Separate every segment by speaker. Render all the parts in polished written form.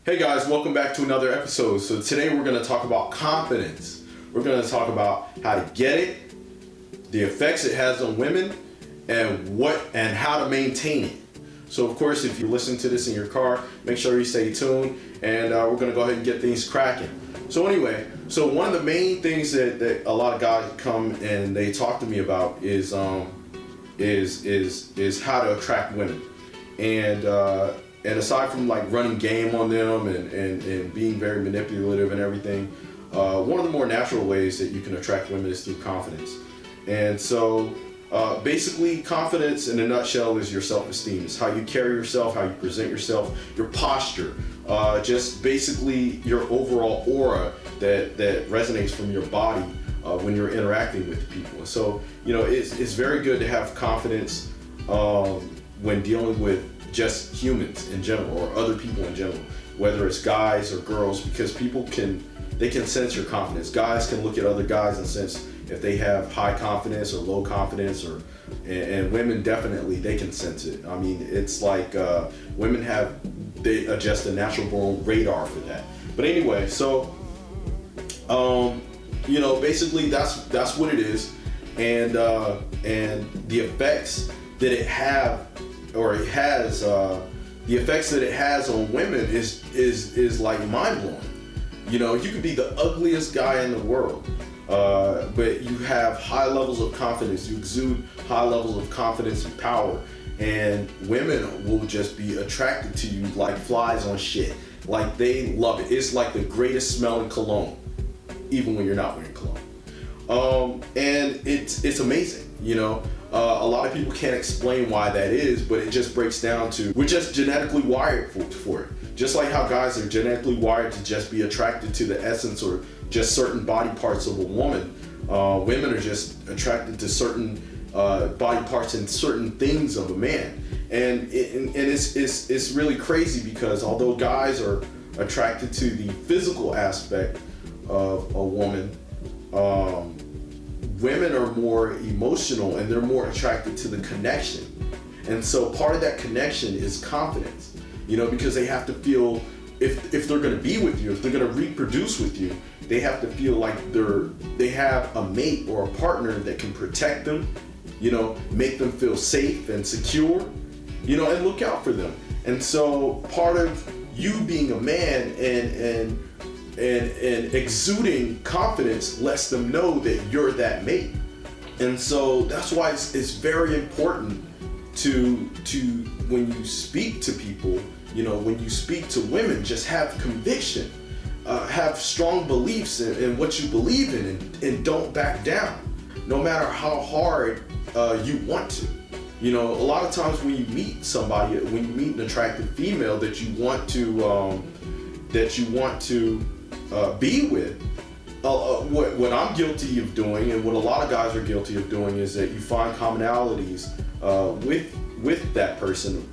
Speaker 1: Hey guys, welcome back to another episode. So today we're going to talk about confidence. We're going to talk about how to get it, the effects it has on women, and how to maintain it. So of course, if you're listening to this in your car, make sure you stay tuned, and we're going to go ahead and get things cracking. So anyway, one of the main things that a lot of guys come and they talk to me about is how to attract women. And aside from like running game on them and being very manipulative and everything, one of the more natural ways that you can attract women is through confidence. And so basically confidence in a nutshell is your self-esteem. It's how you carry yourself, how you present yourself, your posture, just basically your overall aura that resonates from your body when you're interacting with people. So, it's very good to have confidence when dealing with just humans in general or other people in general, whether it's guys or girls, because people can sense your confidence. Guys can look at other guys and sense if they have high confidence or low confidence, and women definitely, they can sense it. I mean, it's like women they adjust a natural born radar for that. But anyway, so basically that's what it is, and the effects that it has the effects that it has on women is like mind-blowing. You could be the ugliest guy in the world, but you have high levels of confidence. You exude high levels of confidence and power, and women will just be attracted to you like flies on shit. Like, they love it. It's like the greatest smelling cologne, even when you're not wearing cologne. And it's amazing, A lot of people can't explain why that is, but it just breaks down to we're just genetically wired for it. Just like how guys are genetically wired to just be attracted to the essence or just certain body parts of a woman, women are just attracted to certain body parts and certain things of a man. And it's really crazy, because although guys are attracted to the physical aspect of a woman, women are more emotional and they're more attracted to the connection. And so part of that connection is confidence, because they have to feel, if they're going to be with you, if they're going to reproduce with you, they have to feel like they have a mate or a partner that can protect them, make them feel safe and secure, and look out for them. And so part of you being a man and exuding confidence lets them know that you're that mate. And so that's why it's very important to when you speak to people, when you speak to women, just have conviction, have strong beliefs in what you believe in, and don't back down, no matter how hard you want to. A lot of times when you meet somebody, when you meet an attractive female that you want to be with, what I'm guilty of doing, and what a lot of guys are guilty of doing, is that you find commonalities with that person,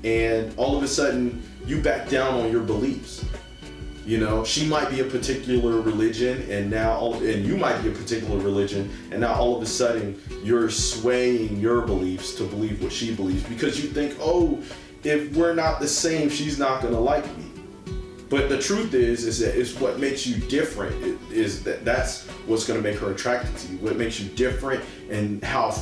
Speaker 1: and all of a sudden you back down on your beliefs. She might be a particular religion, and you might be a particular religion, and now all of a sudden you're swaying your beliefs to believe what she believes, because you think, oh, if we're not the same, she's not gonna like me. But the truth is that it's what makes you different. That's what's going to make her attracted to you. What makes you different, and how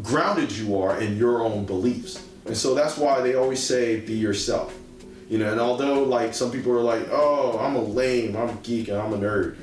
Speaker 1: grounded you are in your own beliefs. And so that's why they always say, be yourself. And although like some people are like, oh, I'm a lame, I'm a geek, and I'm a nerd.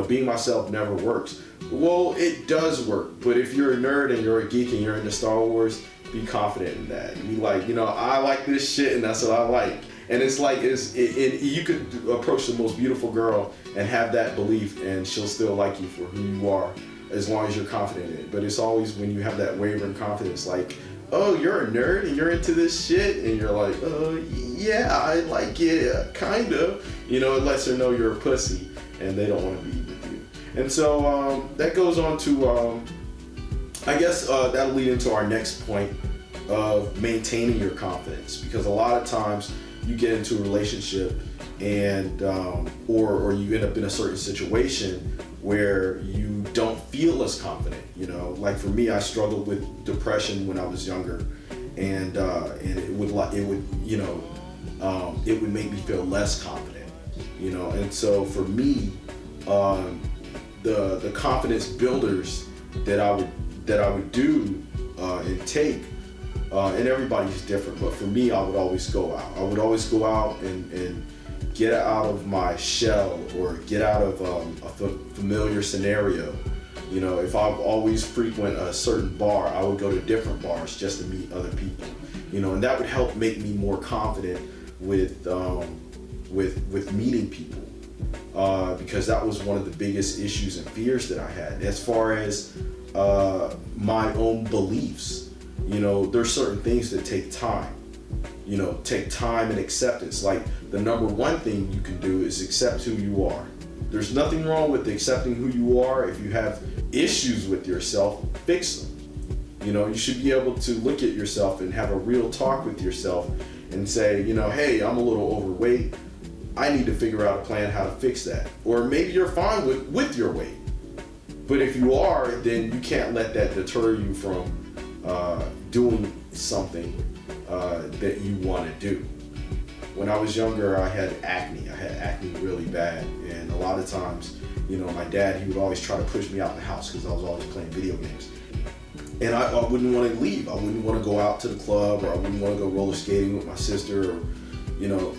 Speaker 1: Being myself never works. Well, it does work. But if you're a nerd and you're a geek and you're into Star Wars, be confident in that. Be like, I like this shit, and that's what I like. And it's like, you could approach the most beautiful girl and have that belief, and she'll still like you for who you are, as long as you're confident in it. But it's always when you have that wavering confidence, like, oh, you're a nerd and you're into this shit, and you're like, yeah, I like it, kind of. It lets her know you're a pussy, and they don't want to be with you. And so that goes on to I guess that'll lead into our next point of maintaining your confidence, because a lot of times you get into a relationship and or you end up in a certain situation where you don't feel as confident. Like for me, I struggled with depression when I was younger, and it would it would make me feel less confident, And so for me, the confidence builders that I would do and take, and everybody's different, but for me, I would always go out. I would always go out and get out of my shell, or get out of a familiar scenario. If I've always frequent a certain bar, I would go to different bars just to meet other people. And that would help make me more confident with meeting people, because that was one of the biggest issues and fears that I had as far as my own beliefs. There's certain things that take time. Take time and acceptance. Like, the number one thing you can do is accept who you are. There's nothing wrong with accepting who you are. If you have issues with yourself, fix them. You should be able to look at yourself and have a real talk with yourself and say, hey, I'm a little overweight. I need to figure out a plan how to fix that. Or maybe you're fine with your weight. But if you are, then you can't let that deter you from doing something that you want to do. When I was younger, I had acne. I had acne really bad. And a lot of times, my dad, he would always try to push me out of the house because I was always playing video games. And I wouldn't want to leave. I wouldn't want to go out to the club, or I wouldn't want to go roller skating with my sister, or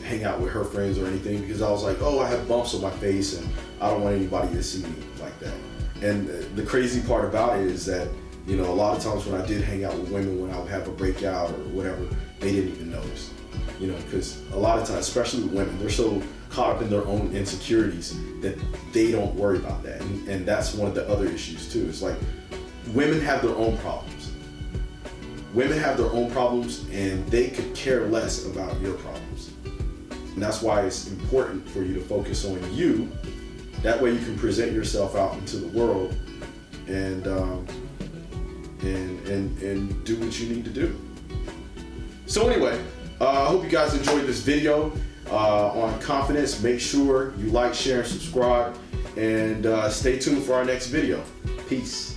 Speaker 1: hang out with her friends or anything, because I was like, oh, I have bumps on my face and I don't want anybody to see me like that. And the crazy part about it is that, a lot of times when I did hang out with women, when I would have a breakout or whatever, they didn't even notice. Because a lot of times, especially with women, they're so caught up in their own insecurities that they don't worry about that. And that's one of the other issues too. It's like, women have their own problems. Women have their own problems, and they could care less about your problems. And that's why it's important for you to focus on you. That way you can present yourself out into the world and do what you need to do. So anyway, I hope you guys enjoyed this video on confidence. Make sure you like, share, and subscribe, and stay tuned for our next video. Peace.